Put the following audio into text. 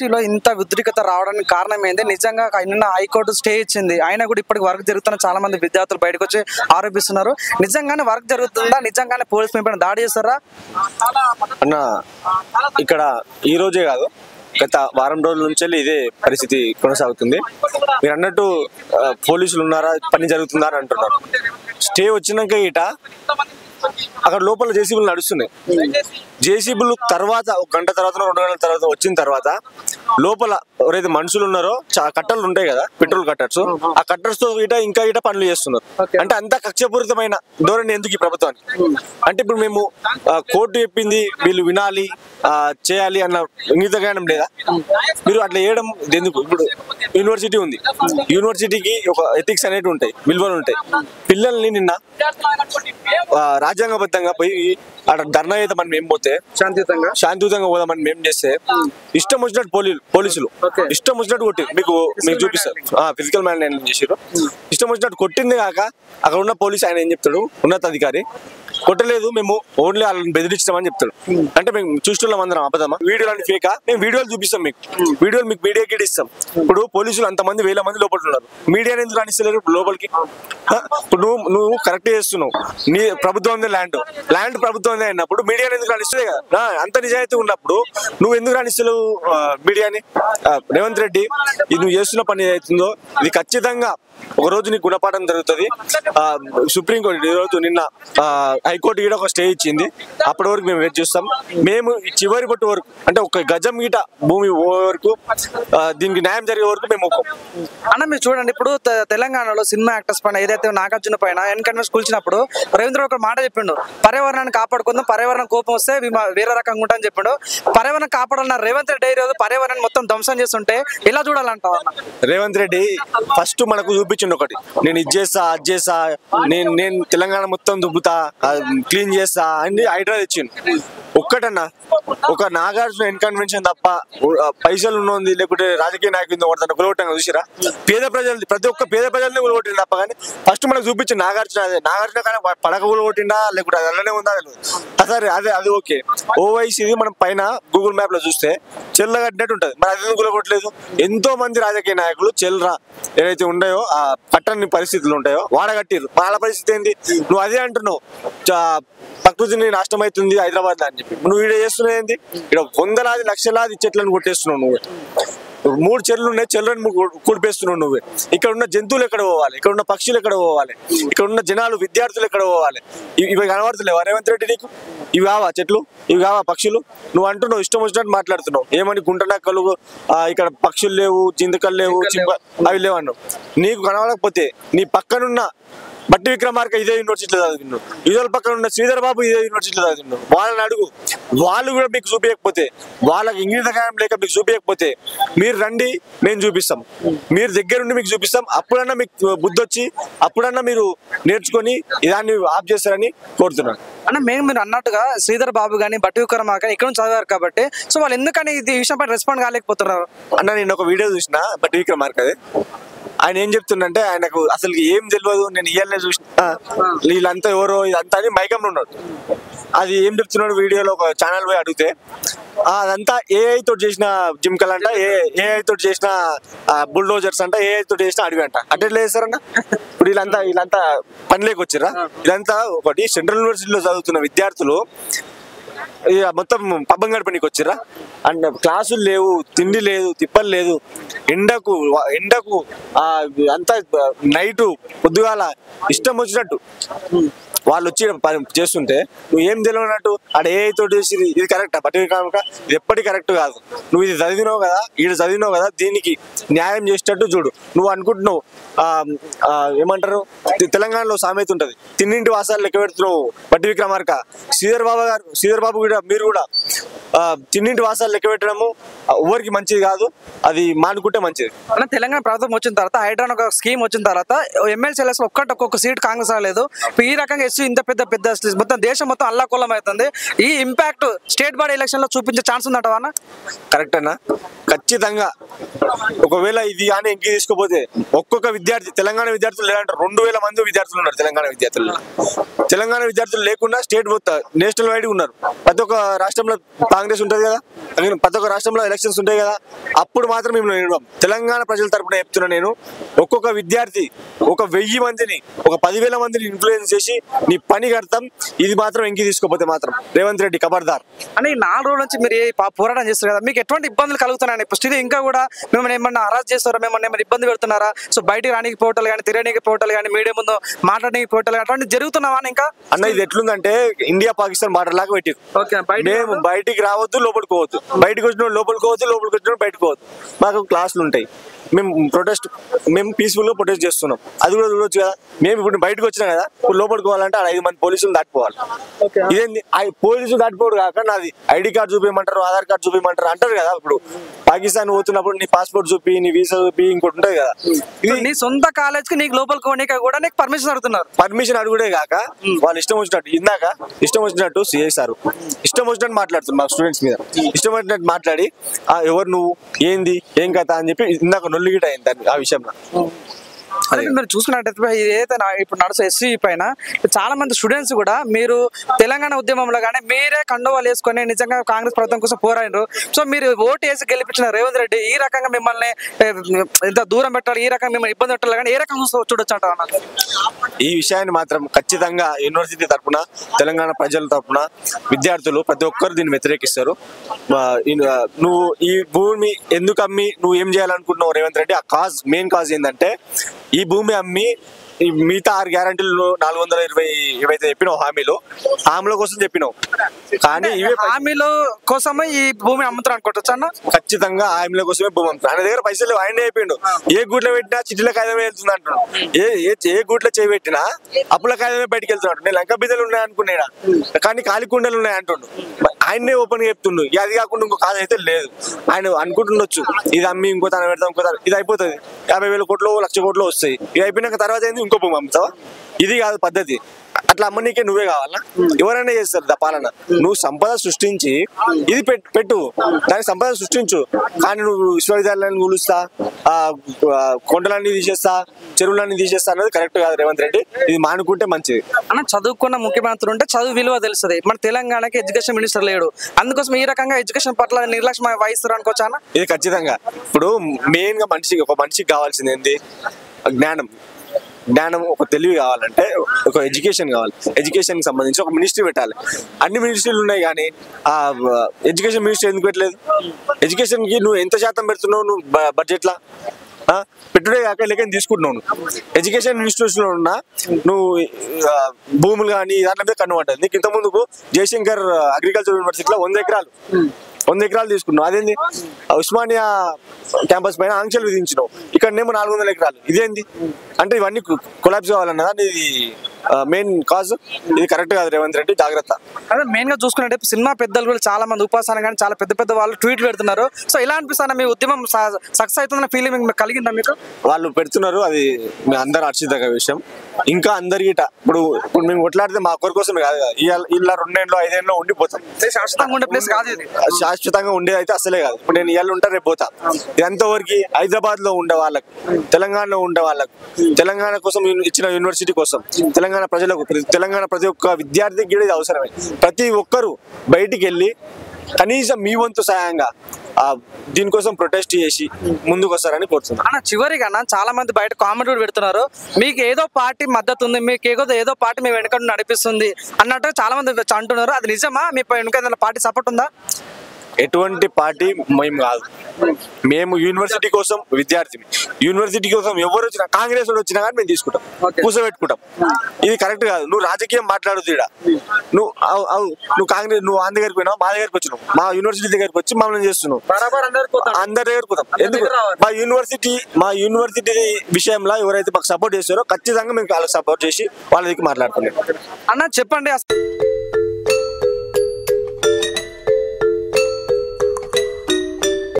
ఎమ్మెల్సీలో ఇంత ఉద్రిక్తత రావడానికి కారణం ఏంది? నిజంగా నిన్న హైకోర్టు స్టే ఇచ్చింది, అయినా కూడా ఇప్పటికి వర్క్ జరుగుతున్న చాలా మంది విద్యార్థులు బయటకు వచ్చి ఆరోపిస్తున్నారు. నిజంగానే వర్క్ జరుగుతుందా? నిజంగానే పోలీసు మీద దాడి చేస్తారా అన్న? ఇక్కడ ఈ రోజే కాదు, గత వారం రోజుల నుంచి ఇదే పరిస్థితి కొనసాగుతుంది. మీరు అన్నట్టు పోలీసులు ఉన్నారా, పని జరుగుతుందా అని అంటున్నారు. స్టే వచ్చినాక ఇట అక్కడ లోపల జేసీబీలు నడుస్తున్నాయి. జేసీబీలు తర్వాత ఒక గంట తర్వాత 2 గంటల తర్వాత వచ్చిన తర్వాత లోపల ఎవరైతే మనుషులు ఉన్నారో కట్టలు ఉంటాయి కదా, పెట్రోల్ కట్టర్స్, ఆ కట్టర్స్ తో ఇంకా పనులు చేస్తున్నారు. అంటే అంత కక్షపూరితమైన ధోరణి ఎందుకు ఈ ప్రభుత్వానికి? అంటే ఇప్పుడు మేము కోర్టు చెప్పింది వీళ్ళు వినాలి, చేయాలి అన్న ఇంగిత జ్ఞానం లేదా? మీరు అట్లా చేయడం ఎందుకు? ఇప్పుడు యూనివర్సిటీ ఉంది, యూనివర్సిటీకి ఒక ఎథిక్స్ అనేవి ఉంటాయి, విలువలు ఉంటాయి. పిల్లల్ని నిన్న రాజ్యాంగబద్ధంగా పోయి అక్కడ ధర్నా అయితే మనం ఏం పోతే శాంతియుతంగా పోదామని మేము చేస్తే ఇష్టం వచ్చినట్టు పోలీసులు ఇష్టం వచ్చినట్టు కొట్టి మీకు చూపిస్తారు. ఫిజికల్ మ్యాన్ చేసారు, ఇష్టం వచ్చినట్టు కొట్టింది కాక అక్కడ ఉన్న పోలీసు ఆయన ఏం చెప్తాడు, ఉన్నతాధికారి కొట్టలేదు, మేము ఓన్లీ వాళ్ళని బెదిరించామని చెప్తాడు. అంటే మేము చూస్తున్నాం అందరం అబద్ధమా? వీడియోలు ఫేకా? మేము వీడియోలు చూపిస్తాం, వీడియోలు మీకు మీడియా గిట్ ఇస్తాం. ఇప్పుడు పోలీసులు అంతమంది 1000 మంది లోపల ఉన్నారు, మీడియాని ఎందుకు రాణిస్తలేరు లోపలికి? ఇప్పుడు నువ్వు కరెక్ట్ చేస్తున్నావు, నీ ప్రభుత్వం ల్యాండ్ ప్రభుత్వం అయినప్పుడు మీడియాని ఎందుకు రాణిస్తుంది కదా? అంత నిజాయితీ ఉన్నప్పుడు నువ్వు ఎందుకు రాణిస్తలేవు మీడియాని? రేవంత్ రెడ్డి, ఇది నువ్వు చేస్తున్న పని ఏదైతుందో ఇది ఖచ్చితంగా ఒక రోజు నీకు గుణపాఠం జరుగుతుంది. సుప్రీంకోర్టు ఈ రోజు నిన్న హైకోర్టు గీట ఒక స్టే ఇచ్చింది, అప్పటి వరకు మేము వెయిట్ చేస్తాం. మేము చివరి పట్టు వరకు, అంటే ఒక గజం గీట భూమి వరకు దీనికి న్యాయం జరిగే వరకు మేము అన్న. మీరు చూడండి, ఇప్పుడు తెలంగాణలో సినిమా యాక్టర్స్ పైన ఏదైతే నాగార్జున పైన ఎన్కన్వెన్స్ కూల్చినప్పుడు రవీంద్ర ఒక మాట చెప్పిండు, పర్యావరణాన్ని కాపాడుకుందాం, పర్యావరణం కోపం వస్తే వేరే రకంగా ఉంటాయని చెప్పిండు. పర్యావరణం కాపాడాలన్న రేవంత్ రెడ్డి ఈరోజు పర్యావరణాన్ని మొత్తం ధ్వంసం చేస్తుంటే ఎలా చూడాలంటావు? రేవంత్ రెడ్డి ఫస్ట్ మనకు చూపించిండు ఒకటి, నేను ఇది చేస్తా అది చేస్తా, నేను తెలంగాణ మొత్తం దుబ్బుతా, క్లీన్ చేస్తా అని హైడ్రా తెచ్చిండు. ఒక్కటన్నా ఒక నాగార్జున ఇన్కన్వెన్షన్ తప్ప పైసలు ఉన్నది లేకుంటే రాజకీయ నాయకులు కొడతాను గులగొట్టంగా చూసిరా? పేద ప్రజలు, ప్రతి ఒక్క పేద ప్రజల్ని గులగొట్టిండు తప్ప. కానీ ఫస్ట్ మనకు చూపించింది నాగార్జున కానీ పడక గులగొట్టిండా లేకుంటే అది అలానే ఉందా? సరే అది ఓకే. ఓవైసీది మనం పైన గూగుల్ మ్యాప్ లో చూస్తే చెల్లగట్టినట్టు ఉంటది, మరి అది గులగొట్టలేదు. ఎంతో మంది రాజకీయ నాయకులు చెల్లరా ఏదైతే ఉన్నాయో ఆ పట్టని పరిస్థితులు ఉంటాయో వాడగట్టిరు. వాళ్ళ పరిస్థితి ఏంది? నువ్వు అదే అంటున్నావు, ప్రకృతిని నాశనం అవుతుంది హైదరాబాద్ లో అని చెప్పి. నువ్వు ఇక్కడ చేస్తున్నావు ఏంది? ఇక్కడ 100,000 లక్షలాది చెట్లను కొట్టేస్తున్నావు నువ్వు. 3 చెర్లు ఉన్నాయి, చెర్లను కూడిపేస్తున్నావు నువ్వే. ఇక్కడ ఉన్న జంతువులు ఎక్కడ పోవాలి? ఇక్కడ ఉన్న పక్షులు ఎక్కడ పోవాలి? ఇక్కడ ఉన్న జనాలు విద్యార్థులు ఎక్కడ పోవాలి? ఇవి కనబడతలేవా రేవంత్ రెడ్డి నీకు? ఇవి కావా చెట్లు? ఇవి కావా పక్షులు? నువ్వు అంటున్నావు, ఇష్టం వచ్చినట్టు మాట్లాడుతున్నావు. ఏమని గుంటనక్కలు ఇక్కడ పక్షులు లేవు, జింతకలు లేవు, అవి లేవు అన్నావు. నీకు కనబడకపోతే నీ పక్కనున్న బట్టి విక్రమార్క ఇదే యూనివర్సిటీలో చదివిన్నాడు, ఇదే పక్కన ఉన్న శ్రీధర్ బాబు ఇదే యూనివర్సిటీలో చదివిన్నాడు. వాళ్ళని అడుగు, వాళ్ళు కూడా మీకు చూపించకపోతే, వాళ్ళకి ఇంగ్లీష్ జ్ఞానం లేక మీకు చూపించకపోతే మీరు రండి, మేము చూపిస్తాం. మీరు దగ్గరుండి మీకు చూపిస్తాం. అప్పుడన్నా మీకు బుద్ధి వచ్చి అప్పుడన్నా మీరు నేర్చుకొని ఇదాన్ని ఆఫ్ చేస్తారని కోరుతున్నాను. అన్న, మీరు అన్నట్టుగా శ్రీధర్ బాబు కానీ బట్టి విక్రమార్క ఇక్కడ నుంచి చదివారు కాబట్టి సో వాళ్ళు ఎందుకని ఈ విషయంపై రెస్పాండ్ కాలేకపోతున్నారు అన్న? నేను ఒక వీడియో చూసిన బట్టి విక్రమార్కది. ఆయన ఏం చెప్తుండంటే ఆయనకు అసలు ఏం తెలియదు, నేను ఇయ్యాలనే చూసిన, వీళ్ళంతా ఎవరో ఇదంతా అని మైకంలో ఉన్నాడు. అది ఏం చెప్తున్నాడు వీడియోలో ఒక ఛానల్ పోయి అడిగితే అదంతా ఏఐ తోటి చేసిన జిమ్కల్ అంట, ఏఐ తోటి చేసిన బుల్డోజర్స్ అంట, ఏఐ తోటి చేసిన అడవి అంట. అంటే ఎట్లా చేస్తారన్న? ఇప్పుడు వీళ్ళంతా పనిలోకి వచ్చిరా? ఇదంతా ఒకటి సెంట్రల్ యూనివర్సిటీలో చదువుతున్న విద్యార్థులు మొత్తం పబ్బం గడపనికి వచ్చిర్రా? అండ్ క్లాసులు లేవు, తిండి లేదు, తిప్పలు లేదు, ఎండకు అంతా నైటు పొద్దుగాల ఇష్టం వచ్చినట్టు వాళ్ళు వచ్చి చేస్తుంటే నువ్వు ఏం తెలియనట్టు ఆడ ఏ తోటి చేసి ఇది కరెక్టా? పట్టిక ఇది ఎప్పటికీ కరెక్ట్ కాదు. నువ్వు ఇది చదివినావు కదా, ఈడు చదివినావు కదా, దీనికి న్యాయం చేసేటట్టు చూడు. నువ్వు అనుకుంటున్నావు ఏమంటారు, తెలంగాణలో సామెత ఉంటది, తిన్నింటి వాసాలు లెక్క పెడుతున్నావు బట్టి విక్రమార్క. శ్రీధర్ బాబు కూడా మీరు కూడా తిన్నింటి వాసాలు లెక్క పెట్టడము ఎవరికి మంచిది కాదు, అది మానుకుంటే మంచిది. తెలంగాణ ప్రభుత్వం వచ్చిన తర్వాత హైడ్రాన్ ఒక స్కీమ్ వచ్చిన తర్వాత ఎమ్మెల్సీ ఎలక్షన్ ఒక్కొక్క సీట్ కాంగ్రెస్ రాలేదు. ఈ రకంగా ఇంత పెద్ద మొత్తం దేశం మొత్తం అల్లాకొల్లం అవుతుంది. ఈ ఇంపాక్ట్ స్టేట్ బాడీ ఎలక్షన్ లో చూపించే ఛాన్స్ ఉందట? కరెక్ట్ అన్న, ఖచ్చితంగా ఒకవేళ ఇది కానీ ఎంకి తీసుకోపోతే ఒక్కొక్క విద్యార్థి తెలంగాణ విద్యార్థులు లేదంటే 2000 మంది విద్యార్థులు ఉన్నారు తెలంగాణ విద్యార్థులు లేకుండా స్టేట్ నేషనల్ వైడ్ ఉన్నారు. ప్రతి ఒక్క రాష్ట్రంలో కాంగ్రెస్ ఉంటుంది కదా, ప్రతి ఒక్క రాష్ట్రంలో ఎలక్షన్స్ ఉంటాయి కదా, అప్పుడు మాత్రం మేము తెలంగాణ ప్రజల తరపున చెప్తున్నా నేను, ఒక్కొక్క విద్యార్థి ఒక 1000 మందిని ఒక 10,000 మందిని ఇన్ఫ్లుయెన్స్ చేసి నీ పని కడతాం. ఇది మాత్రం ఎంకి తీసుకోపోతే మాత్రం రేవంత్ రెడ్డి ఖబర్దార్. అని 4 రోజుల నుంచి మీరు పోరాటం చేస్తారు కదా, మీకు ఎటువంటి ఇబ్బందులు కలుగుతున్నాయి? ఇప్పుడు ఇంకా కూడా మిమ్మల్ని ఏమన్నా అరెస్ట్ చేస్తారా, మిమ్మల్ని ఏమైనా ఇబ్బంది పెడుతున్నారా? సో బయటికి రానికి పోవటాలు కానీ, తిరగడానికి పోవటాలు కానీ, మీడియా ముందు మాట్లాడడానికి పోవటాలు కానీ అటువంటి జరుగుతున్నావా? ఇంకా అన్న ఇది ఎట్లుందంటే ఇండియా పాకిస్తాన్ బార్డర్ లాగా పెట్టి మేము బయటికి రావద్దు, లోపలికి పోవద్దు, బయటకు వచ్చిన లోపలికి పోవద్దు, లోపలికి వచ్చిన బయటకు పోవద్దు. మాకు క్లాసులు ఉంటాయి, మేము పీస్ఫుల్ గా ప్రొటెస్ట్ చేస్తున్నాం. అది కూడా చూడొచ్చు కదా. మేము ఇప్పుడు బయటకు వచ్చినా కదా, ఇప్పుడు లోపలికి పోవాలంటే 5 మంది పోలీసులు దాటిపోవాలి. ఇదేంది పోలీసులు దాటిపోవడం కాక నాది ఐడి కార్డు చూపించమంటారు, ఆధార్ కార్డు చూపించమంటారు అంటారు కదా. ఇప్పుడు పాకిస్తాన్ పోతున్నప్పుడు నీ పాస్పోర్ట్ చూపి, నీ వీసా చూపి, ఇంకోటి ఉంటది కదా. ఇది నీ సొంత కాలేజ్ కి నీకు లోపలికి పోనీకి కూడా నీకు పర్మిషన్ అడుగుతున్నారు. పర్మిషన్ అడుగుడే కాక వాళ్ళు ఇష్టం వచ్చినట్టు ఇందాక ఇష్టం వచ్చినట్టు చేశారు, ఇష్టం వచ్చినట్టు మాట్లాడుతున్నారు మా స్టూడెంట్స్ మీద, ఇష్టం వచ్చినట్టు మాట్లాడి ఎవరు నువ్వు ఏంది ఏం కథ అని చెప్పి ఇందాక నొల్లిగిట అయింది ఆ విషయంలో. మీరు చూసుకున్నట్టయితే ఏదైతే ఇప్పుడు నడుసే ఎస్సీ పైన చాలా మంది స్టూడెంట్స్ కూడా మీరు తెలంగాణ ఉద్యమంలో కానీ మీరే కండువాలు వేసుకొని నిజంగా కాంగ్రెస్ ప్రభుత్వం కోసం పోరాడినారు. సో మీరు ఓటు వేసి గెలిపించిన రేవంత్ రెడ్డి ఈ రకంగా మిమ్మల్ని ఎంత దూరం పెట్టాలి, ఈ రకంగా మిమ్మల్ని ఇబ్బంది పెట్టాలి కానీ ఏ రకంగా చూడొచ్చు అంటారు? ఈ విషయాన్ని మాత్రం ఖచ్చితంగా యూనివర్సిటీ తరఫున, తెలంగాణ ప్రజల తరఫున విద్యార్థులు ప్రతి ఒక్కరు దీన్ని వ్యతిరేకిస్తారు. నువ్వు ఈ భూమి ఎందుకు అమ్మి నువ్వు ఏం చేయాలనుకుంటున్నావు రేవంత్ రెడ్డి? ఆ మెయిన్ కాజ్ ఏంటంటే ఈ భూమి అమ్మి మిగతా 6 గ్యారంటీలు 420 ఏవైతే చెప్పినావు హామీల కోసం చెప్పినావు, కానీ ఇవే హామీల కోసమే ఈ భూమి అమ్ముతారు అనుకోవచ్చు అన్న. ఖచ్చితంగా హామీల కోసమే భూమి అమ్ముతారు. ఆయన దగ్గర పైసలు ఆయన అయిపోయిండు. ఏ గూట్లో పెట్టినా చిట్ల కాయమే వెళ్తుంది అంటున్నాడు. ఏ గూట్లో చేపెట్టినా అప్పుల కాయమే బయటకు వెళ్తున్నాడు. నేను లంక బిద్దలు ఉన్నాయి అనుకున్నా కానీ ఖాళీ కుండలు ఉన్నాయి అంటుండు. ఆయన్నే ఓపెన్ గా చెప్తుండు. అది కాకుండా ఇంకో కాదు అయితే లేదు. ఆయన అనుకుంటుండొచ్చు ఇది అమ్మి ఇంకో తన పెడతాం, ఇంకో ఇది అయిపోతుంది, 50,000 కోట్లు 1,00,000 కోట్లు వస్తాయి. ఇది అయిపోయినాక తర్వాత ఏంది ఇంకో భూమి అమ్ముతావా? ఇది కాదు పద్ధతి. అట్లా అమ్మనీకే నువ్వే కావాలా? ఎవరైనా చేస్తారు పాలన. నువ్వు సంపద సృష్టించి ఇది పెట్టు, దానికి సంపద సృష్టించు, కానీ నువ్వు విశ్వవిద్యాలయాన్ని కూలుస్తా, కొండలన్నీ తీసేస్తా, చెరువులన్నీ తీసేస్తా అనేది కరెక్ట్ కాదు రేవంత్ రెడ్డి. ఇది మానుకుంటే మంచిది. అన్న చదువుకున్న ముఖ్యమంత్రి ఉంటే చదువు విలువ తెలుస్తుంది. మన తెలంగాణకి ఎడ్యుకేషన్ మినిస్టర్ లేడు, అందుకోసం ఈ రకంగా ఎడ్యుకేషన్ పట్ల నిర్లక్ష్యం వహిస్తారు అనుకోవచ్చా అన్న? ఇది ఖచ్చితంగా. ఇప్పుడు మెయిన్ గా ఒక మనిషికి కావాల్సింది ఏంటి? జ్ఞానం, ఒక తెలివి కావాలంటే ఒక ఎడ్యుకేషన్ కావాలి. ఎడ్యుకేషన్ కి సంబంధించి ఒక మినిస్ట్రీ పెట్టాలి. అన్ని మినిస్ట్రీలు ఉన్నాయి కానీ ఆ ఎడ్యుకేషన్ మినిస్ట్రీ ఎందుకు పెట్టలేదు? ఎడ్యుకేషన్ కి నువ్వు ఎంత శాతం పెడుతున్నావు నువ్వు బడ్జెట్ లా? పెట్టుడే కాక లెక్కని తీసుకుంటున్నావు. ఎడ్యుకేషన్ ఇన్స్టిట్యూట్స్ లో ఉన్న నువ్వు భూములు కానీ దాంట్లో మీద కన్ను పడ్డది. నీకు ఇంత ముందుకు జయశంకర్ అగ్రికల్చర్ యూనివర్సిటీలో 100 ఎకరాలు తీసుకున్నావు. అదేంది? ఉస్మానియా క్యాంపస్ పైన ఆంక్షలు విధించినావు. ఇక్కడనేమో 400 ఎకరాలు. ఇదేంది అంటే? ఇవన్నీ కొలాప్స్ కావాలన్నదా ఇది మెయిన్ కాజ్. ఇది కరెక్ట్ కాదు రేవంత్ రెడ్డి, జాగ్రత్త. అదే మెయిన్ గా చూసుకున్నట్టే సినిమా పెద్దలు కూడా చాలా మంది ఉపాసన కానీ చాలా పెద్ద వాళ్ళు ట్వీట్లు పెడుతున్నారు. సో ఇలా అనిపిస్తాను మీ ఉద్యమం సక్సెస్ అవుతుందన్న ఫీలింగ్ మీకు కలిగిందా? మీకు వాళ్ళు పెడుతున్నారు, అది మీ అందరు హర్షిత విషయం. ఇంకా అందరికి ఇప్పుడు మేము కొట్లాడితే మా ఒక్కరి కోసం కాదు, ఇలా 2 ఏళ్ళు 5 ఏళ్ళు ఉండిపోతాం. శాశ్వతంగా ఉండే ప్లేస్ కాదు ఇది. శాశ్వతంగా ఉండేది అయితే అసలే కాదు. ఇప్పుడు నేను ఇవాళ ఉంటా రేపు పోతా. ఇదంతా వరకు హైదరాబాద్ లో ఉండే వాళ్ళకు, తెలంగాణలో ఉండే వాళ్ళకు, తెలంగాణ కోసం ఇచ్చిన యూనివర్సిటీ కోసం, తెలంగాణ ప్రజలకు, తెలంగాణ ప్రతి ఒక్క విద్యార్థికి కూడా ఇది అవసరమే. ప్రతి ఒక్కరు బయటికి వెళ్ళి కనీసం మీ వంతు సాయంగా దీనికోసం ప్రొటెస్ట్ చేసి ముందుకు వస్తారని కోరుతున్నాను. అన్న చివరిగా చాలా మంది బయట కామెంట్ కూడా పెడుతున్నారు, మీకు ఏదో పార్టీ మద్దతు ఉంది, మీకు ఏదో పార్టీ మేము వెనుక నడిపిస్తుంది అన్నట్టు చాలా మంది అంటున్నారు. అది నిజమా? మీ వెనుక పార్టీ సపోర్ట్ ఉందా? ఎటువంటి పార్టీ మేము కాదు. మేము యూనివర్సిటీ కోసం విద్యార్థి. యూనివర్సిటీ కోసం ఎవరు వచ్చినా, కాంగ్రెస్ వాడు వచ్చినా కానీ మేము తీసుకుంటాం, కూర్చోబెట్టుకుంటాం. ఇది కరెక్ట్ కాదు. నువ్వు రాజకీయం మాట్లాడుతూ నువ్వు కాంగ్రెస్, నువ్వు ఆన్ దగ్గరికి పోయినావు, మా దగ్గరికి వచ్చినావు, మా యూనివర్సిటీ దగ్గరికి వచ్చి మమ్మల్ని చేస్తున్నావు. అందరి దగ్గర పోతాం. ఎందుకు? మా యూనివర్సిటీ విషయంలో ఎవరైతే మాకు సపోర్ట్ చేస్తారో ఖచ్చితంగా మేము వాళ్ళకి సపోర్ట్ చేసి వాళ్ళ దగ్గర మాట్లాడుతున్నాం. అన్న చెప్పండి.